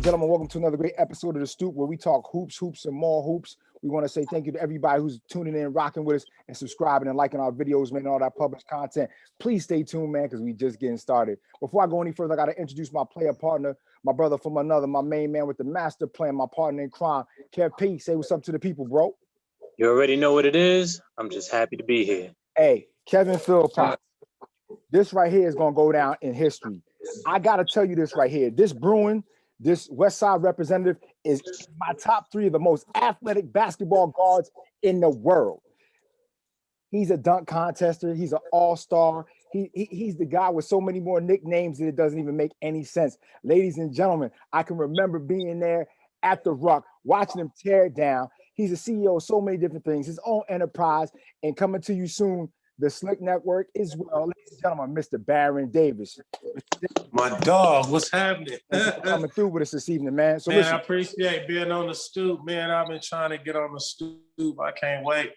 gentlemen, welcome to another great episode of The Stoop, where we talk hoops, and more hoops. We want to say thank you to everybody who's tuning in, rocking with us, and subscribing and liking our videos, man, all that published content. Please stay tuned, man, because we just getting started. Before I go any further, I got to introduce my player partner, my brother from another, my main man with the master plan, my partner in crime, Kev P. Say what's up to the people, bro. You already know what it is. I'm just happy to be here. Hey, Kevin Philpott, this right here is going to go down in history. I got to tell you this right here. This Bruin, this West Side representative is my top three of the most athletic basketball guards in the world. He's a dunk contester. He's an all-star. He's the guy with so many more nicknames that it doesn't even make any sense. Ladies and gentlemen, I can remember being there at the Ruck, watching him tear it down. He's a CEO of so many different things, his own enterprise, and coming to you soon, the Slick Network as well. Ladies and gentlemen, Mr. Baron Davis. My dog, what's happening? Coming through with us this evening, man. So man, listen, I appreciate being on the stoop, man. I've been trying to get on the stoop. I can't wait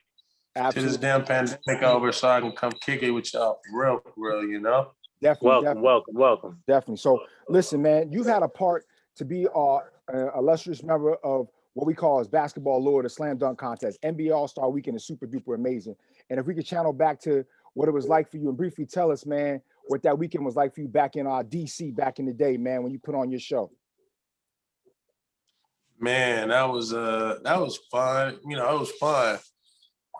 till this damn pandemic over so I can come kick it with y'all for real, you know? Definitely. Welcome. Definitely. So listen, man, you've had a part to be our illustrious member of what we call as basketball lore, the slam dunk contest. NBA All-Star Weekend is super duper amazing. And if we could channel back to what it was like for you and briefly tell us, man, what that weekend was like for you back in DC back in the day, man, when you put on your show. Man, that was fun. You know, it was fun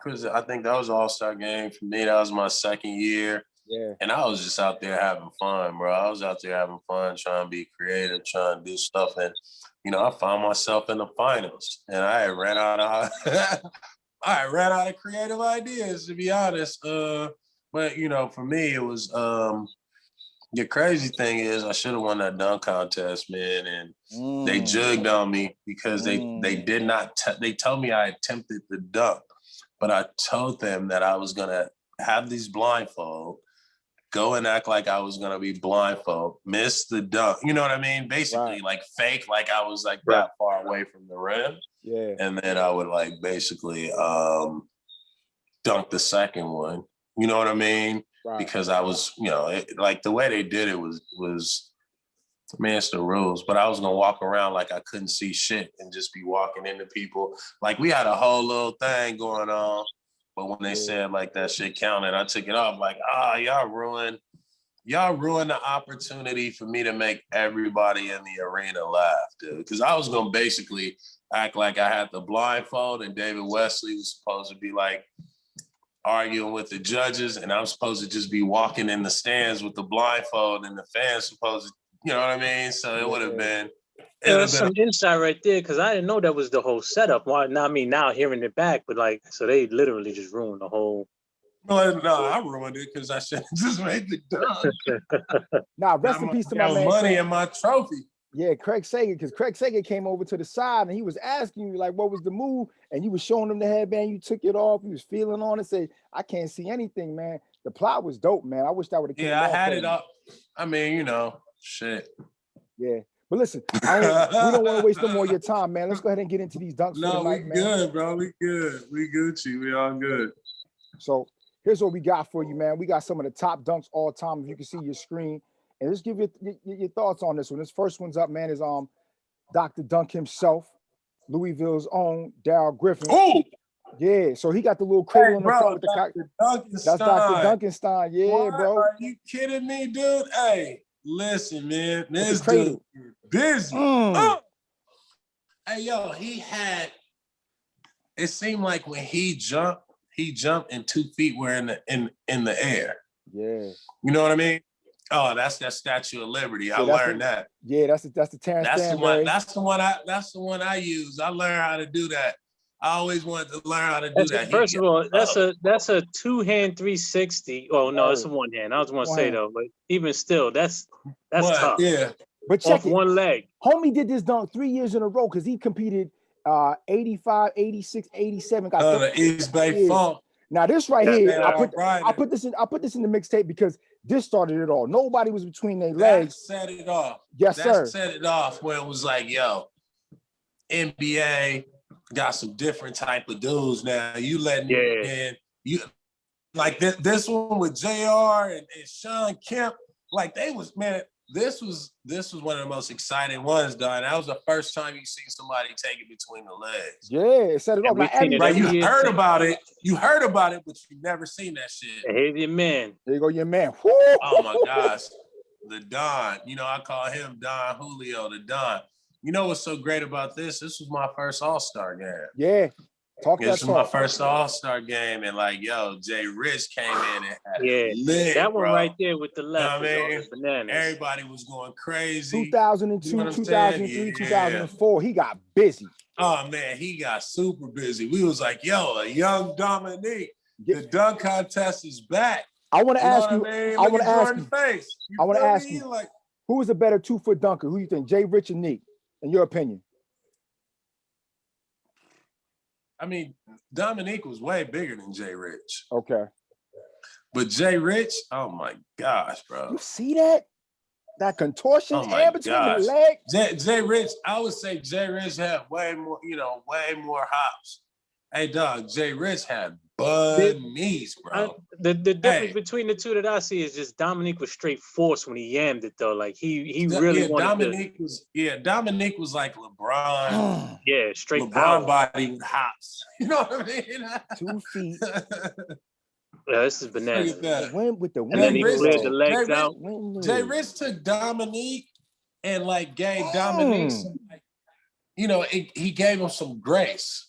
because I think that was an All-Star game for me. That was my second year. Yeah. And I was just out there having fun, bro. I was out there having fun, trying to be creative, trying to do stuff. And, you know, I found myself in the finals. And I ran out of creative ideas, to be honest. But, you know, for me, it was the crazy thing is I should have won that dunk contest, man. And they jugged on me because they did not, they told me I attempted the dunk. But I told them that I was going to have these blindfold, go and act like I was going to be blindfold, miss the dunk. You know what I mean? Basically, like fake, like I was like that far away from the rim. Yeah. And then I would like basically dunk the second one. You know what I mean? Right. Because I was, you know, like the way they did it was, man, it's the rules. But I was going to walk around like I couldn't see shit and just be walking into people. Like we had a whole little thing going on. But when they said like that shit counted, I took it off like, y'all ruined the opportunity for me to make everybody in the arena laugh, dude. Because I was gonna basically act like I had the blindfold and David Wesley was supposed to be like arguing with the judges, and I'm supposed to just be walking in the stands with the blindfold, and the fans supposed to, you know what I mean? So it would have been. There's some insight right there because I didn't know that was the whole setup. Why? Now, I mean, now hearing it back, but like, so they literally just ruined the whole. No, I ruined it because I should just made the done. Nah, rest in peace to my man. Money in my trophy. Yeah, Craig Sagan, because Craig Sagan came over to the side and he was asking you like, what was the move? And you was showing him the headband. You took it off. You was feeling on it. Said, I can't see anything, man. The plot was dope, man. I wish that would have. Yeah, I had it up. I mean, you know, shit. Yeah. But listen, we don't want to waste no more of your time, man. Let's go ahead and get into these dunks. No, we good, bro. We good. We Gucci. We all good. So here's what we got for you, man. We got some of the top dunks all time. If you can see your screen, and just give your thoughts on this one. This first one's up, man, is Dr. Dunk himself, Louisville's own Darryl Griffin. Oh, yeah. So he got the little cradle in the front with the cock. That's Dr. Dunkenstein. Yeah, what? Bro. Are you kidding me, dude? Hey. Listen, man, this dude busy. Hey, yo, it seemed like when he jumped and 2 feet were in the air. Yeah. You know what I mean? Oh, that's that Statue of Liberty. I learned that. Yeah, that's the Terrence Stanbury. That's the one I use. I learned how to do that. I always wanted to learn how to do that. First of all, that's a 2-hand 360. Oh no, it's a 1-hand. I was going to say though, but even still, that's tough. Yeah, but check it. One leg. Homie did this dunk 3 years in a row because he competed 85, 86, 87. Got the East Bay Funk. Now this right here, I put this in the mixtape because this started it all. Nobody was between their legs. That set it off. Yes, sir. Set it off where it was like, yo, NBA got some different type of dudes now. You letting in, you like this one with JR and Sean Kemp, like they was, man, this was one of the most exciting ones, Don. That was the first time you see somebody take it between the legs. Yeah, set it off. we've Like seen it Right, every you year heard since. about it. You heard about it, but you never seen that shit. Hey, your man. There you go, your man. Woo! Oh my gosh, the Don. You know, I call him Don Julio, the Don. You know what's so great about this? This was my first All-Star game. Yeah, talk that This was my talk. first All-Star game, and like, yo, Jay Rich came in and had Yeah, it lit, that one bro. right there with the left You know what I is mean? bananas. Everybody was going crazy. 2002, You know what I'm saying? 2003, Yeah. 2004, he got busy. Oh man, he got super busy. We was like, yo, a young Dominique. The dunk contest is back. I want to ask you. What I mean? I Look want at to ask Jordan's you. face. You I want to feel ask me? you. Like, Who is a better 2-foot dunker? Who you think, Jay Rich or Nick? In your opinion? I mean, Dominique was way bigger than Jay Rich. Okay. But Jay Rich, oh my gosh, bro. You see that? That contortion Oh my air between gosh. the leg. Jay Rich, I would say Jay Rich had way more, way more hops. Hey, dog, Jay Rich had bunnies, bro. The difference between the two that I see is just Dominique was straight force when he yammed it though. Like he really wanted Dominique was like LeBron. straight LeBron power. body with hops. You know what I mean? 2 feet. Yeah, this is bananas. Look at that. With the wind. And then he Jay Rich- cleared the legs Jay out. Jay Rich took Dominique and like gave Dominique some, like, he gave him some grace,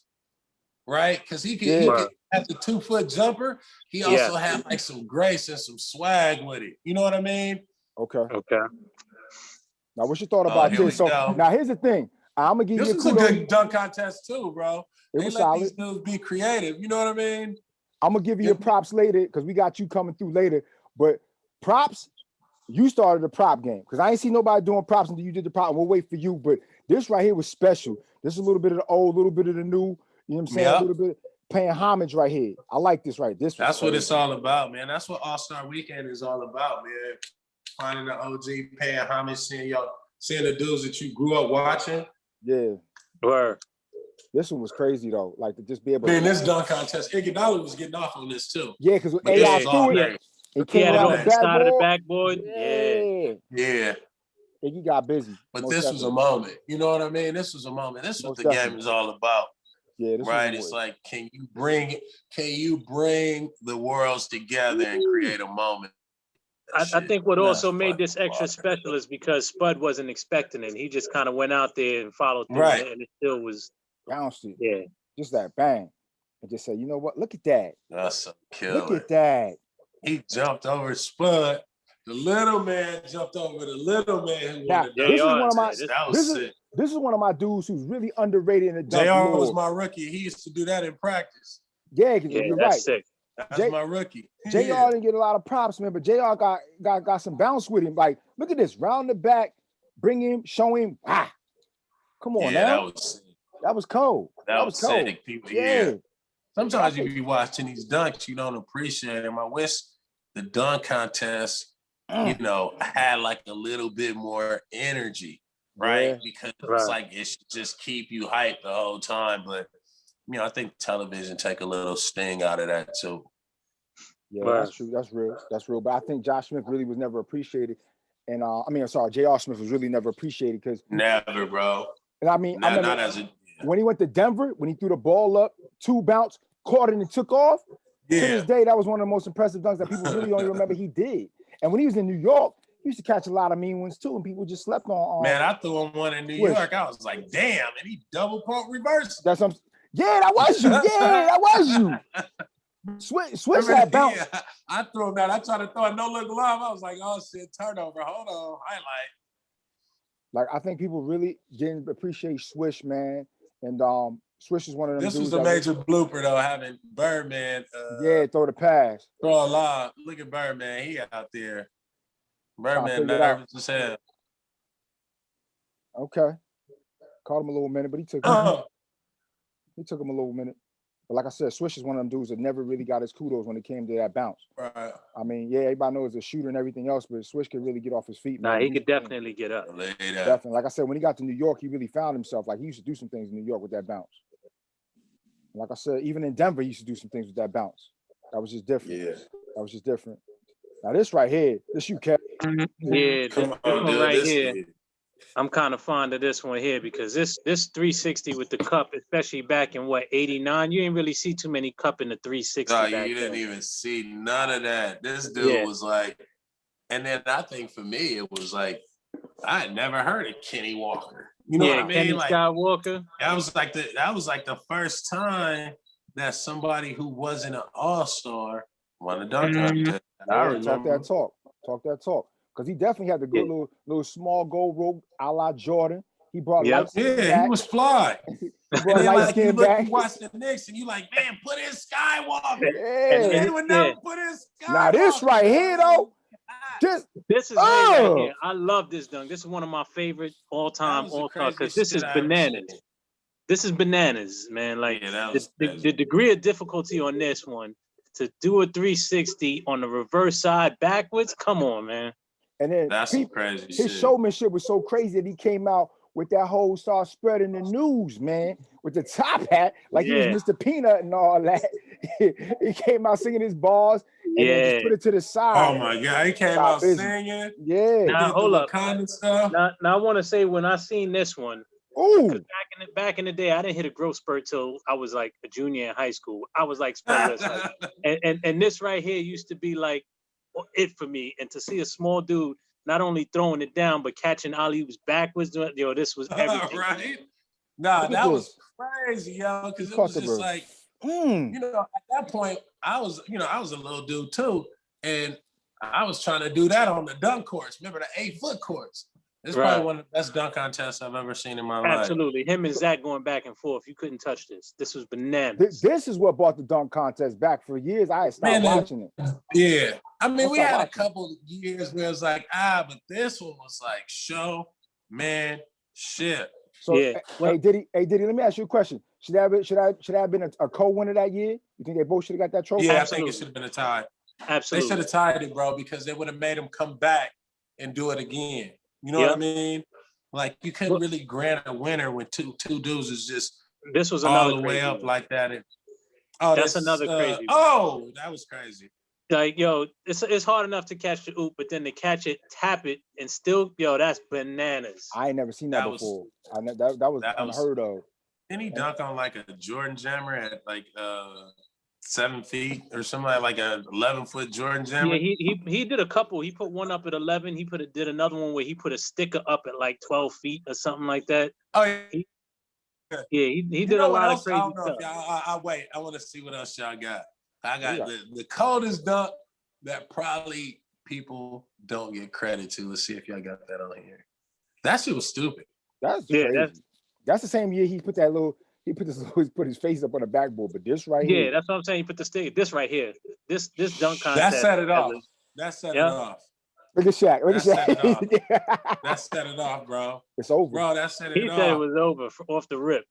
right? Because he could at the 2-foot jumper, he also had like some grace and some swag with it. You know what I mean? Okay. Okay. Now, what's your thought about this? So now here's the thing. I'm gonna give you This was a good dunk contest too, bro. It was solid. These dudes be creative. You know what I mean? I'm gonna give you your props later because we got you coming through later. But props, you started the prop game because I ain't see nobody doing props until you did the prop. We'll wait for you. But this right here was special. This is a little bit of the old, a little bit of the new. You know what I'm saying? A little bit paying homage right here. I like this right. That's what it's all about, man. That's what All-Star Weekend is all about, man. Finding the OG, paying homage, seeing the dudes that you grew up watching. Yeah. Word. This one was crazy though. Like to just be able to this dunk contest, Iguodala was getting off on this too. Yeah, because AI threw it. It came around the side of the backboard. Yeah. Iggy got busy. But this was a moment. You know what I mean? This was a moment. This is what the game is all about. Yeah, right. It's like, can you bring the worlds together and create a moment? I think what also made this extra special is because Spud wasn't expecting it. He just kind of went out there and followed through, and it still was bounced it. Yeah, just that bang, and just say, you know what? Look at that. That's a killer. Look at that. He jumped over Spud. The little man jumped over the little man who now, this is one of my. That was sick. This is one of my dudes who's really underrated in the dunk. JR was my rookie. He used to do that in practice. Yeah, you're right. Sick. That's my rookie. JR didn't get a lot of props, man, but JR got some bounce with him. Like, look at this, round the back, bring him, show him. Wow. Come on now. That was cold. That was cold. Sick, people. Yeah. Sometimes you be watching these dunks, you don't appreciate them. I wish the dunk contest, had like a little bit more energy, right? Yeah. Because it's like it should just keep you hyped the whole time. But I think television take a little sting out of that too. Yeah, that's true. That's real. That's real. But I think Josh Smith really was never appreciated. And J.R. Smith was really never appreciated because never, bro. And I remember not as when he went to Denver, when he threw the ball up, 2 bounce, caught it and took off. Yeah. To this day, that was one of the most impressive dunks that people really only remember he did. And when he was in New York, he used to catch a lot of mean ones too, and people just slept on. Man, I threw him one in New York. I was like, damn, and he double pump reverse. That's what that was you. Yeah, that was you. Swish had bounce. Yeah, I threw him out. I tried to throw a no-look lob. I was like, oh shit, turnover. Hold on, highlight. Like, I think people really didn't appreciate Swish, man. And Swish is one of them. This was a major blooper though, having Birdman. Throw the pass. Throw a lob. Look at Birdman. He out there. Birdman nervous as hell. Okay. Caught him a little minute, but he took him a little minute. But like I said, Swish is one of them dudes that never really got his kudos when it came to that bounce. Right. I mean, everybody knows he's a shooter and everything else, but Swish could really get off his feet. Man. Nah, he could definitely get up. Definitely. Like I said, when he got to New York, he really found himself. Like, he used to do some things in New York with that bounce. Like I said, even in Denver, he used to do some things with that bounce. That was just different. Yeah. That was just different. Now this right here, this you kept. Yeah, Come this on, one dude. right This here. kid. I'm kind of fond of this one here because this 360 with the cup, especially back in what 89, you didn't really see too many cup in the 360 No, back you didn't then. even see none of that. This dude Yeah. was like, and then I think for me, it was like, I had never heard of Kenny Walker. You know what I mean? Kenny Like Skywalker. that was like the first time that somebody who wasn't an all-star won a dunk contest. I Talk remember. that talk. Because he definitely had the good little small gold rope a la Jordan. He brought Yep. light skin Yeah, back. he was fly. He And brought then light like you skin look, back. you watch the Knicks, and you like, man, put in Skywalker. Yeah. They would never put in Skywalker. Now this right here though, This is right here. I love this dunk. This is one of my favorite all-time all-star because this is bananas. This is bananas, man. Like the degree of difficulty on this one to do a 360 on the reverse side backwards. Come on, man. And then that's some crazy his shit. showmanship was so crazy that he came out with that whole start spreading the news, man, with the top hat, like he was Mr. Peanut and all that. He came out singing his bars and then just put it to the side. Oh my God, he came out singing. Yeah. Now hold up. Stuff. Now I want to say when I seen this one, ooh, back in the day, I didn't hit a growth spurt till I was like a junior in high school. I was like spurtless, and this right here used to be like it for me. And to see a small dude not only throwing it down but catching alley-oops backwards, this was everything. Right? Nah, that was crazy, yo. Because it was just like, you know, at that point, I was a little dude too, and I was trying to do that on the dunk courts. Remember the 8-foot courts? It's probably one of the best dunk contests I've ever seen in my life. Absolutely. Him and Zach going back and forth. You couldn't touch this. This was bananas. This is what brought the dunk contest back. For years, I had stopped watching it. Yeah. I mean, we had a couple years where it was like, but this one was like shit. So, hey, Diddy, let me ask you a question. Should I have been a co-winner that year? You think they both should have got that trophy? Yeah, I think it should have been a tie. Absolutely. They should have tied it, bro, because they would have made him come back and do it again. You know what I mean? Like you couldn't really grant a winner when two dudes is just this was all the way up one. Like that. And, that's another crazy. That was crazy. Like it's hard enough to catch the oop, but then to catch it, tap it, and still that's bananas. I ain't never seen that before. That was unheard of. Didn't he dunk on like a Jordan jammer at like 7 feet or something like an 11-foot Jordan jammer? Yeah, he did a couple. He put one up at 11. He did another one where he put a sticker up at like 12 feet or something like that. Oh yeah. He did a lot of crazy stuff. I want to see what else y'all got. I got the coldest dunk that probably people don't get credit to. Let's see if y'all got that on here. That shit was stupid. That's crazy. That's the same year he put his face up on the backboard. But this right here. Yeah, that's what I'm saying. He put the stick. This right here. This dunk contest. That set it off. That set it off. Look at Shaq. That set it off, bro. It's over. Bro, that set it off. He said it was over off the rip.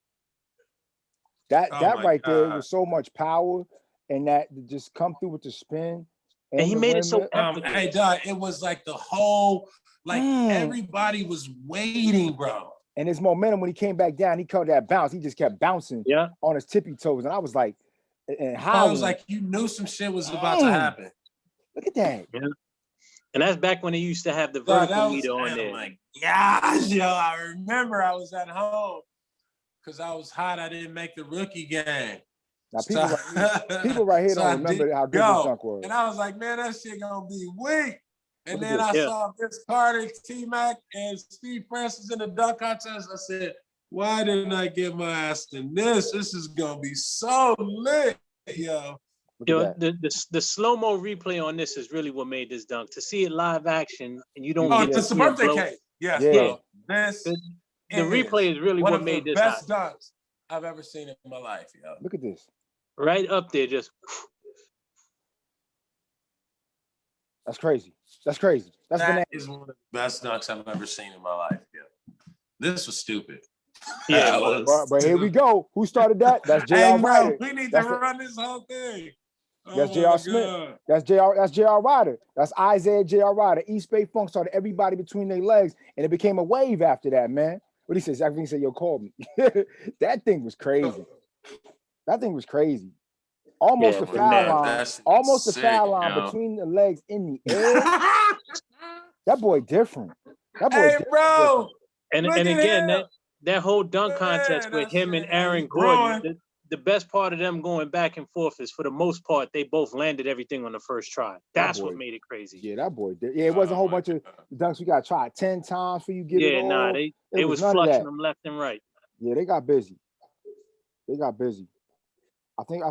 That right there was so much power, and that just come through with the spin. And he made it so epic. Hey, Doug, it was like the whole, everybody was waiting, bro. And his momentum when he came back down, he caught that bounce. He just kept bouncing on his tippy toes. And I was like, and how? I was like, you knew some shit was about to happen. Look at that. Yeah. And that's back when they used to have the vertical meter on there. Like, I remember I was at home because I was hot. I didn't make the rookie game. Now people right here don't remember how good this dunk was. And I was like, man, that shit gonna be weak. And then I saw Vince Carter, T-Mac, and Steve Francis in the dunk contest. I said, why didn't I get my ass in this? This is gonna be so lit, yo. The slow-mo replay on this is really what made this dunk. To see it live action and you don't get it's a birthday cake. Yes, yeah. This the replay is really what made this best dunks I've ever seen in my life, yo. Look at this. Right up there, just that's crazy. That's crazy. That is one of the best dunks I've ever seen in my life. Yeah. This was stupid. Yeah, but here we go. Who started that? That's J.R. Ryder. We need to run this whole thing. That's J.R. Smith. That's J.R. Ryder. That's Isaiah J.R. Ryder. East Bay Funk started everybody between their legs, and it became a wave after that, man. What he says? Everything said, yo, call me. That thing was crazy. That thing was crazy. almost Yeah, the foul line, That's almost the sick, foul line yo. between the legs in the air. That boy different. That boy Hey, different. bro. And Look at again, him. that whole dunk Man, contest with that him and shit Aaron is Gordon, growing. the best part of them going back and forth is for the most part, they both landed everything on the first try. That's what made it crazy. Yeah, that boy did. Yeah, it wasn't a whole bunch of dunks we got to try 10 times for you get it all. They was none of flushing that. them left and right. Yeah, they got busy. I think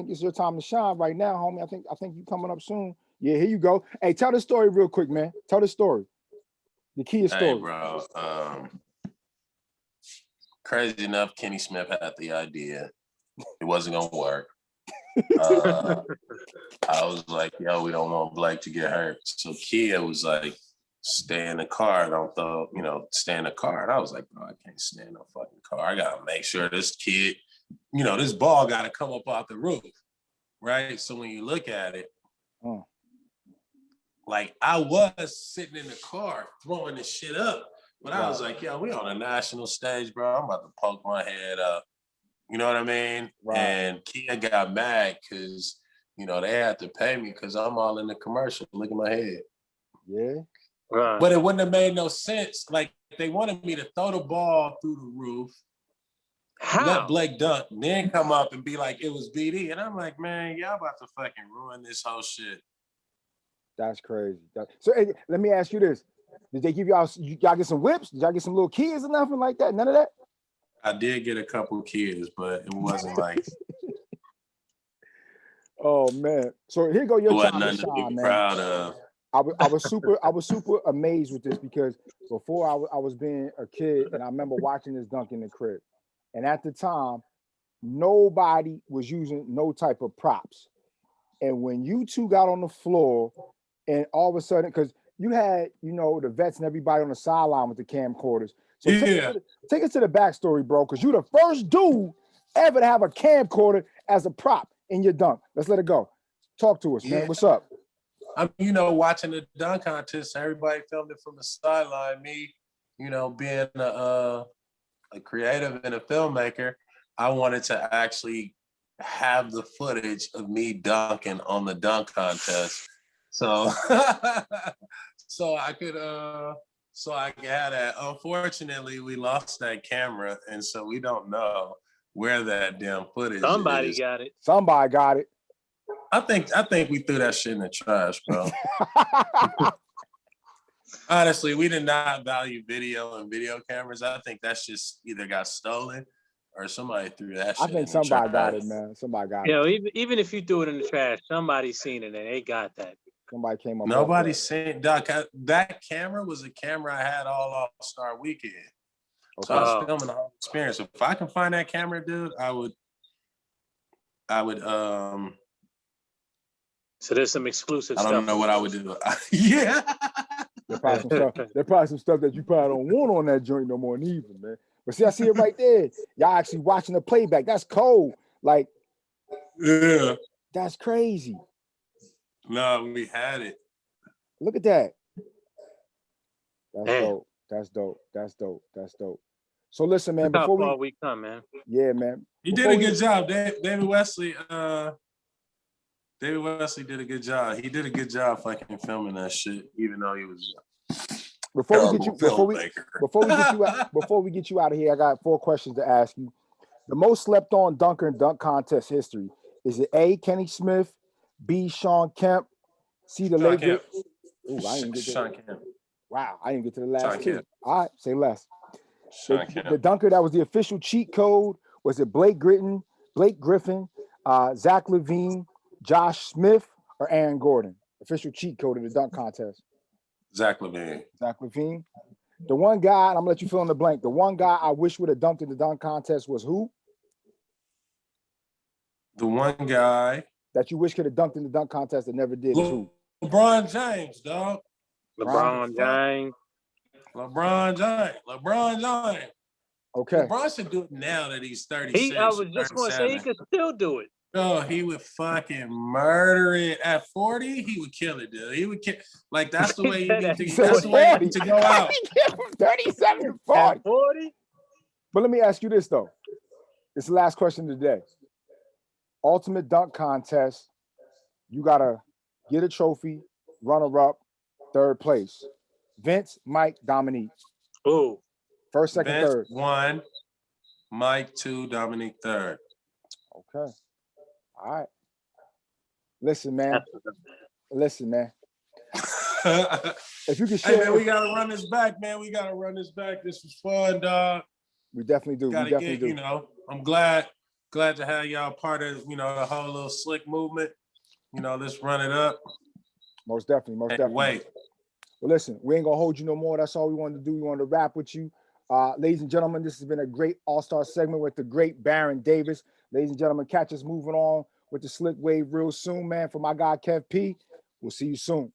it's your time to shine right now, homie. I think you coming up soon. Yeah, here you go. Hey, tell the story real quick, man. Tell the story. The key story. Hey, bro. Crazy enough, Kenny Smith had the idea. It wasn't gonna work. I was like, yo, we don't want Blake to get hurt. So Kia was like, stay in the car. Stay in the car. And I was like, bro, I can't stay in no fucking car. I gotta make sure this kid, this ball gotta come up off the roof. Right? So when you look at it, like I was sitting in the car throwing this shit up, but I was like, yo, we on a national stage, bro. I'm about to poke my head up. You know what I mean? Right. And Kia got mad because, they had to pay me because I'm all in the commercial. Look at my head. Yeah. Right. But it wouldn't have made no sense. Like, they wanted me to throw the ball through the roof, let Blake dunk, then come up and be like, it was BD. And I'm like, man, y'all about to fucking ruin this whole shit. That's crazy. So hey, let me ask you this. Did they give y'all get some whips? Did y'all get some little kids or nothing like that? None of that? I did get a couple kids, but it wasn't like. Oh man! So here go your time to shine, man. Proud of. I was super amazed with this because before I was being a kid and I remember watching this dunk in the crib, and at the time nobody was using no type of props, and when you two got on the floor, and all of a sudden because you had the vets and everybody on the sideline with the camcorders. So take us to the backstory, bro, because you the first dude ever to have a camcorder as a prop in your dunk. Let's let it go. Talk to us, man. What's up? I'm, watching the dunk contest. Everybody filmed it from the sideline. Me, being a creative and a filmmaker, I wanted to actually have the footage of me dunking on the dunk contest. So, so I could have that. Unfortunately, we lost that camera, and so we don't know where that damn footage is. Somebody got it. Somebody got it. I think we threw that shit in the trash, bro. Honestly, we did not value video and video cameras. I think that's just either got stolen or somebody threw that shit. I think somebody got it, man. Somebody got it. Even if you threw it in the trash, somebody's seen it and they got that. Somebody came up. Nobody's seen Doc. That camera was a camera I had all All-Star Weekend. Okay. So I was filming the whole experience. If I can find that camera, dude, I would. So there's some exclusive stuff. I don't know what I would do. Yeah. There's probably some stuff that you probably don't want on that joint no more neither, man. But see, I see it right there. Y'all actually watching the playback. That's cold. Like, yeah. That's crazy. No, we had it. Look at that. That's dope. So listen, man. Look how far we come, man. Yeah, man. He did a good job. David Wesley. David Wesley did a good job. He did a good job fucking filming that shit, even though he was. Before we get you out of here, I got 4 questions to ask you. The most slept on dunker in dunk contest history. Is it A, Kenny Smith, B, Sean Kemp, C, the late great? Ooh, I didn't get to Sean Kemp. Wow, I didn't get to the last 2. Kemp. All right, say less. The dunker that was the official cheat code, was it Blake Griffin, Zach LaVine, Josh Smith, or Aaron Gordon? Official cheat code of the dunk contest. Zach LaVine. The one guy, and I'm gonna let you fill in the blank. The one guy I wish would have dunked in the dunk contest was who? The one guy that you wish could have dunked in the dunk contest that never did is who? LeBron James, dog. LeBron James. Okay. LeBron should do it now that he's 36. I was just going to say he could still do it. Oh, he would fucking murder it. At 40, he would kill it, dude. He would kill. Like, that's the way you need to. That's the way you need to go out. 37 to 40. 40. But let me ask you this though. It's the last question of the day. Ultimate dunk contest. You gotta get a trophy, runner-up, third place. Vince, Mike, Dominique. Oh, First, second, Vince third. 1, Mike 2, Dominique 3rd. Okay. All right. Listen, man. Listen, man. If you can share, hey man, we gotta run this back, man. We gotta run this back. This was fun, dog. We definitely do. Gotta we definitely get, do. you know, I'm glad to have y'all part of, you know, the whole little slick movement. You know, let's run it up. Most definitely, most definitely. Wait. Well, listen, we ain't gonna hold you no more. That's all we wanted to do. We wanted to rap with you. Ladies and gentlemen, this has been a great all-star segment with the great Baron Davis. Ladies and gentlemen, catch us moving on with the Slick Wave real soon, man. For my guy, Kev P, we'll see you soon.